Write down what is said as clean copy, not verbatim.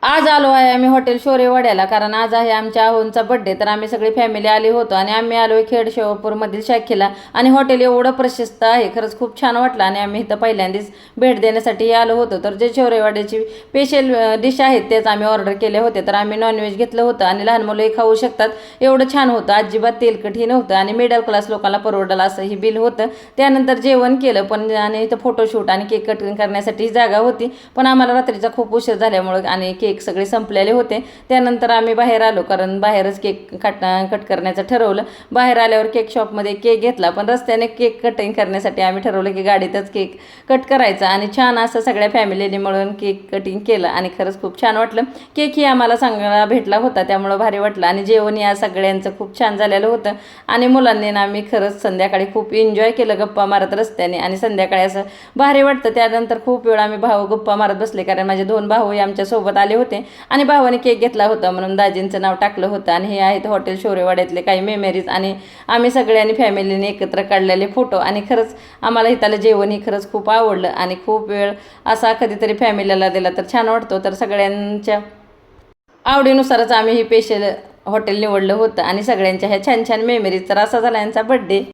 आज आलो आहे आम्ही हॉटेल शोरेवाड्याला, कारण आज आहे आमच्या आहोंचा बड्डे. तर आम्ही सगळी फॅमिली आली होतो आणि आम्ही आलो आहे खेड शिवापूरमधील शाखेला. आणि हॉटेल एवढं प्रशस्त आहे, खरंच खूप छान वाटलं. आणि आम्ही इथं पहिल्यांदाच भेट देण्यासाठी आलो होतो. तर जे शोरेवाड्याची स्पेशल डिश आहेत तेच आम्ही ऑर्डर केले होते. तर आम्ही नॉनव्हेज घेतलं होतं आणि लहान मुलंही खाऊ शकतात एवढं छान होतं. अजिबात तेलकटही नव्हतं आणि मिडल क्लास लोकांना परवडेल असंही बिल होतं. त्यानंतर जेवण केलं पण, आणि इथं फोटोशूट आणि केक कटिंग करण्यासाठी जागा होती. पण आम्हाला रात्रीचा खूप उशीर झाल्यामुळे आणि केक सगळे संपलेले होते. त्यानंतर आम्ही बाहेर आलो, कारण बाहेरच केक कट करण्याचं ठरवलं. बाहेर आल्यावर केक शॉपमध्ये केक घेतला, पण रस्त्याने केक कटिंग करण्यासाठी आम्ही ठरवलं की गाडीतच केक कट करायचा. आणि छान असं सगळ्या फॅमिलीने मिळून केक कटिंग केलं आणि खरंच खूप छान वाटलं. केकही आम्हाला चांगला भेटला होता, त्यामुळं भारी वाटलं. आणि जेवण या सगळ्यांचं खूप छान झालेलं होतं. आणि मुलांनी ना आम्ही खरंच संध्याकाळी खूप एन्जॉय केलं गप्पा मारत रस्त्याने. आणि संध्याकाळी असं भारी वाटतं. त्यानंतर खूप वेळ आम्ही भाऊ गप्पा मारत बसले, कारण माझे 2 भाऊही आमच्यासोबत आले होते. आणि भावाने केक घेतला होता म्हणून दाजींचं नाव टाकलं होतं. आणि हे आहेत हॉटेल शोरेवाड्यातले काही मेमरीज आणि आम्ही सगळ्यांनी फॅमिलीने एकत्र काढलेले फोटो. आणि खरंच आम्हाला इथलं जेवणही खरंच खूप आवडलं. आणि खूप वेळ असा कधीतरी फॅमिलीला दिला तर छान वाटतो. तर सगळ्यांच्या आवडीनुसारच आम्ही ही स्पेशल हॉटेल निवडलं होतं आणि सगळ्यांच्या ह्या छान छान मेमरीज. तर असा झाला यांचा बड्डे.